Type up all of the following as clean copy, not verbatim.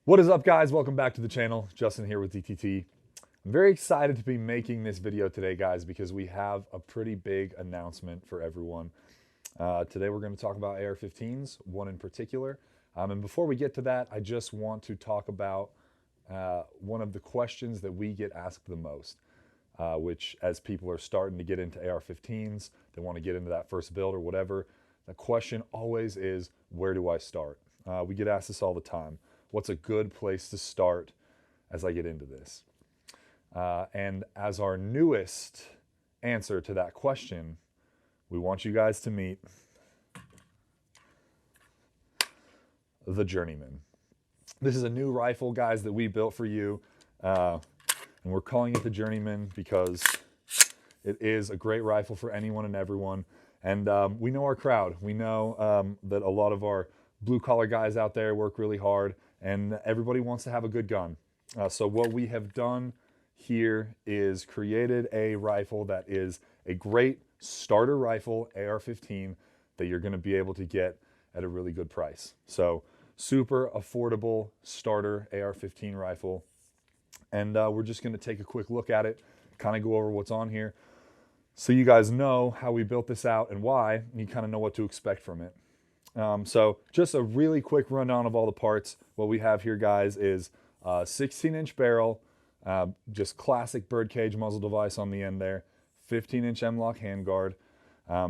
What is up, guys? Welcome back to the channel. Justin here with DTT. I'm very excited to be making this video today, guys, because we have a pretty big announcement for everyone. Today we're going to talk about AR-15s, one in particular. And before we get to that, I just want to talk about one of the questions that we get asked the most, which as people are starting to get into AR-15s, they want to get into that first build or whatever, the question always is, where do I start? We get asked this all the time. What's a good place to start as I get into this? And as our newest answer to that question, we want you guys to meet the Journeyman. This is a new rifle, guys, that we built for you. And we're calling it the Journeyman because it is a great rifle for anyone and everyone. And we know our crowd. We know that a lot of our blue-collar guys out there work really hard, and everybody wants to have a good gun. So what we have done here is created a rifle that is a great starter rifle, AR-15, that you're going to be able to get at a really good price. So super affordable starter AR-15 rifle. And we're just going to take a quick look at it, kind of go over what's on here, so you guys know how we built this out and why, and you kind of know what to expect from it. So just a really quick rundown of all the parts. What we have here, guys, is a 16-inch barrel, just classic birdcage muzzle device on the end there, 15-inch M-LOK handguard.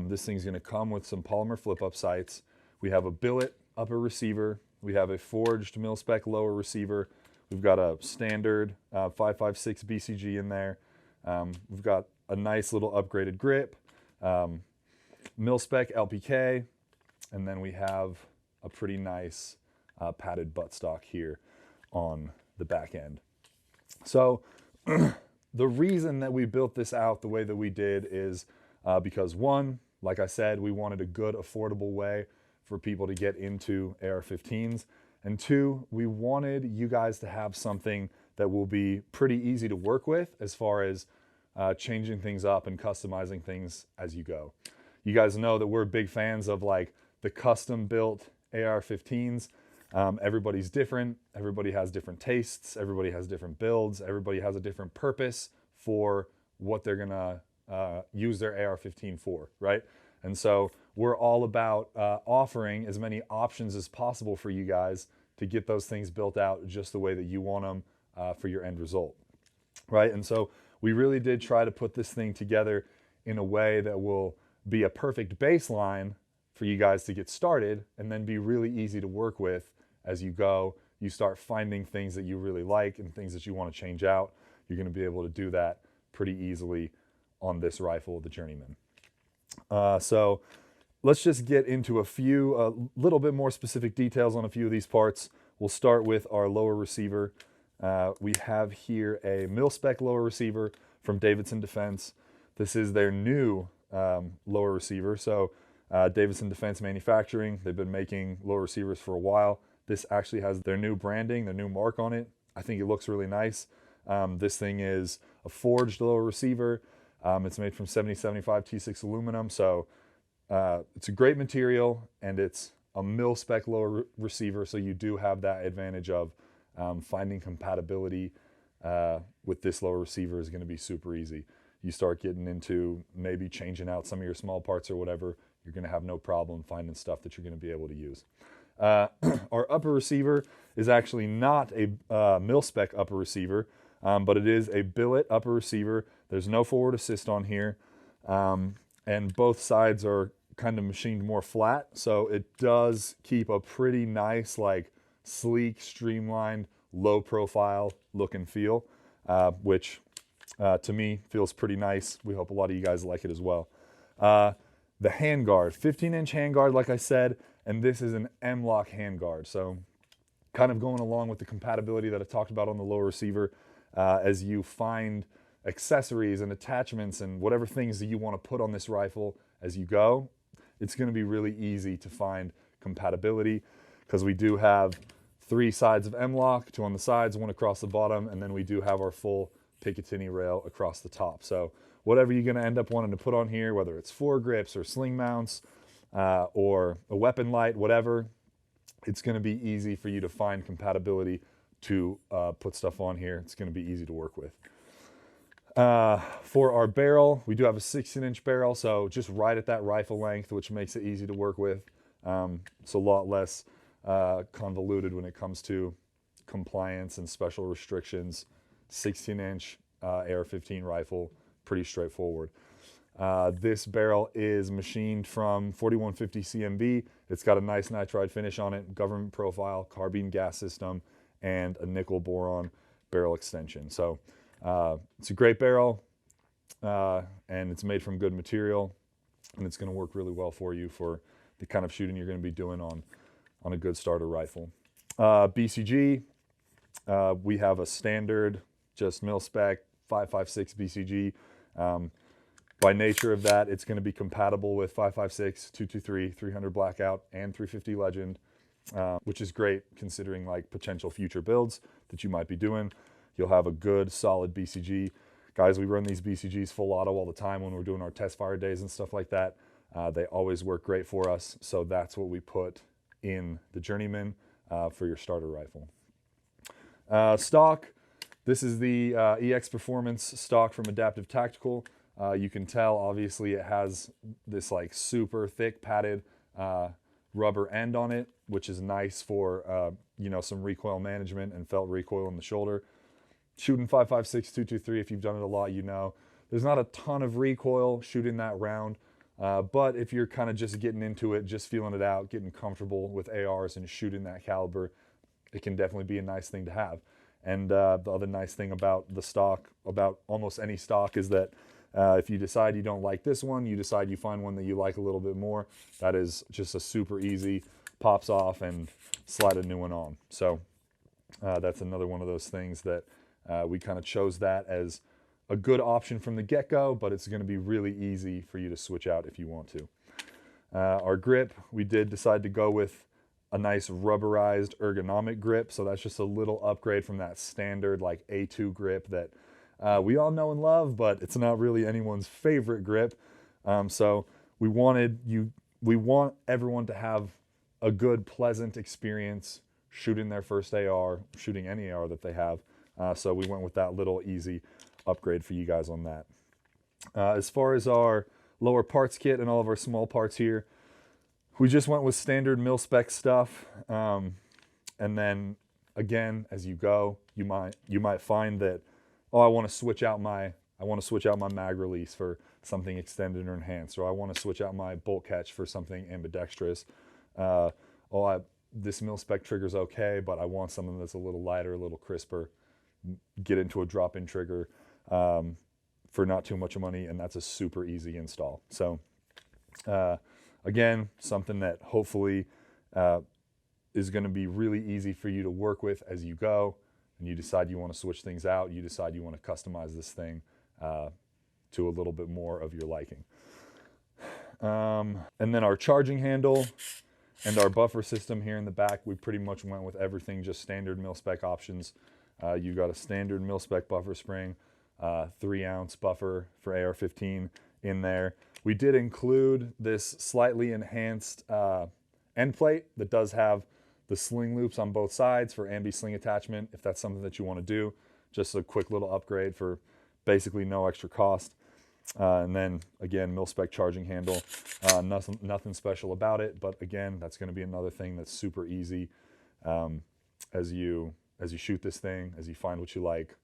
This thing's going to come with some polymer flip-up sights. We have a billet upper receiver. We have a forged mil-spec lower receiver. We've got a standard 5.56 BCG in there. We've got a nice little upgraded grip, mil-spec LPK, and then we have a pretty nice padded buttstock here on the back end. So the reason that we built this out the way that we did is because one, like I said, we wanted a good affordable way for people to get into AR-15s. And two, we wanted you guys to have something that will be pretty easy to work with as far as changing things up and customizing things as you go. You guys know that we're big fans of like the custom built AR-15s. Everybody's different. Everybody has different tastes. Everybody has different builds. Everybody has a different purpose for what they're gonna use their AR-15 for, right? And so we're all about offering as many options as possible for you guys to get those things built out just the way that you want them for your end result, right? And so we really did try to put this thing together in a way that will be a perfect baseline for you guys to get started and then be really easy to work with as you go. You start finding things that you really like and things that you want to change out. You're going to be able to do that pretty easily on this rifle, the Journeyman. So let's just get into a little bit more specific details on a few of these parts. We'll start with our lower receiver. We have here a mil-spec lower receiver from Davidson Defense. This is their new lower receiver. So Davidson Defense Manufacturing, they've been making lower receivers for a while. This actually has their new branding, their new mark on it. I think it looks really nice. This thing is a forged lower receiver. It's made from 7075 T6 aluminum, so it's a great material, and it's a mil-spec lower receiver, so you do have that advantage of finding compatibility with this lower receiver is going to be super easy. You start getting into maybe changing out some of your small parts or whatever, you're going to have no problem finding stuff that you're going to be able to use. Our upper receiver is actually not a mil-spec upper receiver, but it is a billet upper receiver. There's no forward assist on here, and both sides are kind of machined more flat, so it does keep a pretty nice, like, sleek, streamlined, low-profile look and feel, which to me feels pretty nice. We hope a lot of you guys like it as well. The handguard, 15-inch handguard, like I said, and this is an M-LOK handguard. So kind of going along with the compatibility that I talked about on the lower receiver, as you find accessories and attachments and whatever things that you want to put on this rifle as you go, it's going to be really easy to find compatibility because we do have 3 sides of M-LOK, 2 on the sides, 1 across the bottom, and then we do have our full Picatinny rail across the top. So whatever you're going to end up wanting to put on here, whether it's foregrips or sling mounts or a weapon light, whatever, it's going to be easy for you to find compatibility to put stuff on here. It's going to be easy to work with. For our barrel, we do have a 16-inch barrel, so just right at that rifle length, which makes it easy to work with. It's a lot less convoluted when it comes to compliance and special restrictions. 16-inch AR-15 rifle, pretty straightforward. This barrel is machined from 4150 CMB. It's got a nice nitride finish on it, government profile, carbine gas system, and a nickel boron barrel extension. So it's a great barrel, and it's made from good material, and it's going to work really well for you for the kind of shooting you're going to be doing on a good starter rifle. BCG, we have a standard, just mil-spec 5.56 BCG. By nature of that, it's going to be compatible with 5.56, 223, 300 Blackout, and 350 Legend, which is great considering like potential future builds that you might be doing. You'll have a good, solid BCG. Guys, we run these BCGs full auto all the time when we're doing our test fire days and stuff like that. They always work great for us, so that's what we put in the Journeyman for your starter rifle. Stock, this is the EX Performance stock from Adaptive Tactical. You can tell, obviously, it has this like super thick padded rubber end on it, which is nice for you know, some recoil management and felt recoil in the shoulder. Shooting 5.56, 223, if you've done it a lot, you know there's not a ton of recoil shooting that round, but if you're kind of just getting into it, just feeling it out, getting comfortable with ARs and shooting that caliber, it can definitely be a nice thing to have. And the other nice thing about the stock, about almost any stock, is that if you decide you don't like this one, you decide you find one that you like a little bit more, that is just a super easy, pops off and slide a new one on. So that's another one of those things that we kind of chose that as a good option from the get-go, but it's going to be really easy for you to switch out if you want to. Our grip, we did decide to go with a nice rubberized ergonomic grip, so that's just a little upgrade from that standard like A2 grip that we all know and love, but it's not really anyone's favorite grip. So we want everyone to have a good, pleasant experience shooting their first AR, shooting any AR that they have. So we went with that little easy upgrade for you guys on that. As far as our lower parts kit and all of our small parts here, we just went with standard mil-spec stuff. And then again, as you go, you might find that, oh, I want to switch out my mag release for something extended or enhanced, or I want to switch out my bolt catch for something ambidextrous. This mil-spec trigger's okay, but I want something that's a little lighter, a little crisper. Get into a drop-in trigger for not too much money, and that's a super easy install. So again, something that hopefully is going to be really easy for you to work with as you go, and you decide you want to switch things out, you decide you want to customize this thing to a little bit more of your liking. And then our charging handle and our buffer system here in the back, we pretty much went with everything just standard mil-spec options. You've got a standard mil-spec buffer spring, 3-ounce buffer for AR-15 in there. We did include this slightly enhanced end plate that does have the sling loops on both sides for ambi sling attachment, if that's something that you want to do. Just a quick little upgrade for basically no extra cost. And then again, mil-spec charging handle, nothing special about it, but again, that's going to be another thing that's super easy. As you shoot this thing, as you find what you like,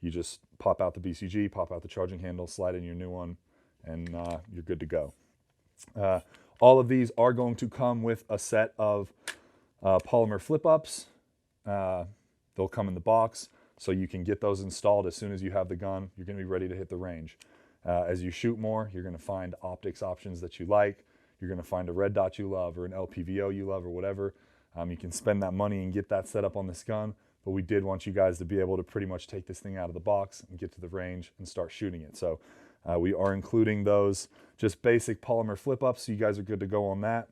you just pop out the BCG, pop out the charging handle, slide in your new one, and you're good to go. All of these are going to come with a set of polymer flip-ups. They'll come in the box, so you can get those installed as soon as you have the gun. You're going to be ready to hit the range. As you shoot more, you're going to find optics options that you like. You're going to find a red dot you love or an LPVO you love or whatever. You can spend that money and get that set up on this gun, but we did want you guys to be able to pretty much take this thing out of the box and get to the range and start shooting it. So we are including those just basic polymer flip-ups, so you guys are good to go on that.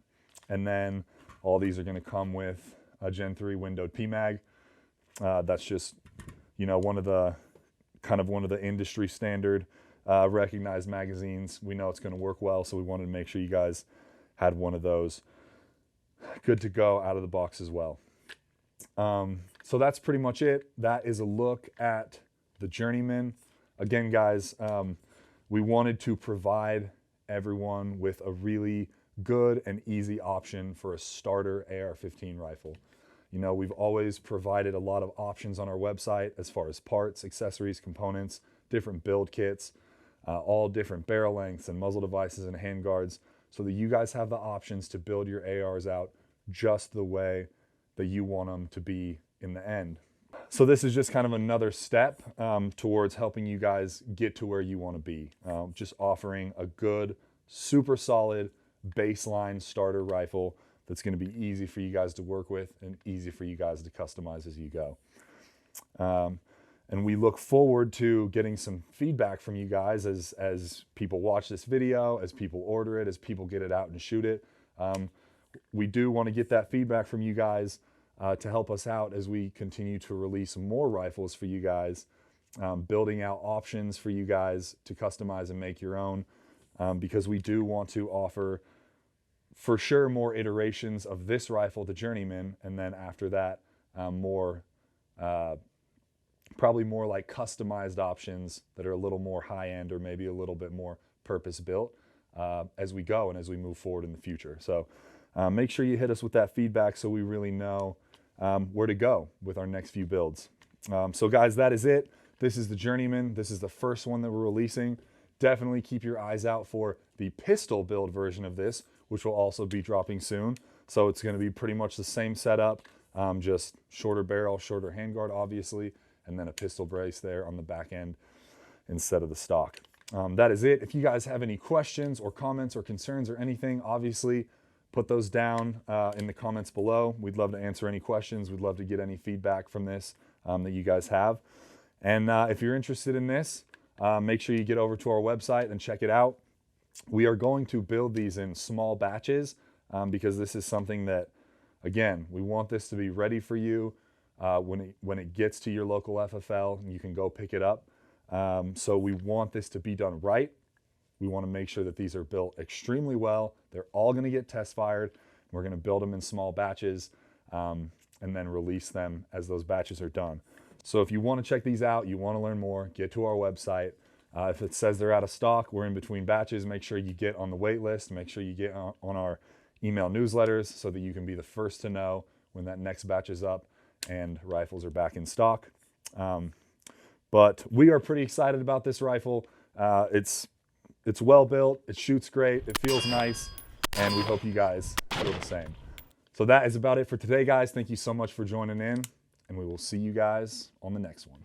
And then all these are going to come with a Gen 3 windowed PMag. That's just, you know, one of the industry standard recognized magazines. We know it's going to work well, so we wanted to make sure you guys had one of those good to go out of the box as well. So that's pretty much it. That is a look at the Journeyman. Again, guys, we wanted to provide everyone with a really good and easy option for a starter AR-15 rifle. You know, we've always provided a lot of options on our website as far as parts, accessories, components, different build kits, all different barrel lengths and muzzle devices and handguards, so that you guys have the options to build your ARs out just the way that you want them to be in the end. So this is just kind of another step towards helping you guys get to where you want to be. Just offering a good, super solid baseline starter rifle that's going to be easy for you guys to work with and easy for you guys to customize as you go. And we look forward to getting some feedback from you guys as people watch this video, as people order it, as people get it out and shoot it. We do want to get that feedback from you guys to help us out as we continue to release more rifles for you guys, building out options for you guys to customize and make your own, because we do want to offer for sure more iterations of this rifle, the Journeyman, and then after that probably more like customized options that are a little more high-end or maybe a little bit more purpose-built as we go and as we move forward in the future. So make sure you hit us with that feedback so we really know where to go with our next few builds. So guys, that is it. This is the Journeyman. This is the first one that we're releasing. Definitely keep your eyes out for the pistol build version of this, which will also be dropping soon. So it's going to be pretty much the same setup, just shorter barrel, shorter handguard, obviously, and then a pistol brace there on the back end instead of the stock. That is it. If you guys have any questions or comments or concerns or anything, obviously put those down in the comments below. We'd love to answer any questions. We'd love to get any feedback from this that you guys have. And if you're interested in this, make sure you get over to our website and check it out. We are going to build these in small batches because this is something that, again, we want this to be ready for you when it gets to your local FFL, and you can go pick it up. So we want this to be done right. We want to make sure that these are built extremely well. They're all going to get test fired. We're going to build them in small batches and then release them as those batches are done. So if you want to check these out, you want to learn more, get to our website. If it says they're out of stock, we're in between batches, make sure you get on the wait list, make sure you get on our email newsletters so that you can be the first to know when that next batch is up and rifles are back in stock. But we are pretty excited about this rifle. It's well built, it shoots great, it feels nice, and we hope you guys feel the same. So that is about it for today, guys. Thank you so much for joining in, and we will see you guys on the next one.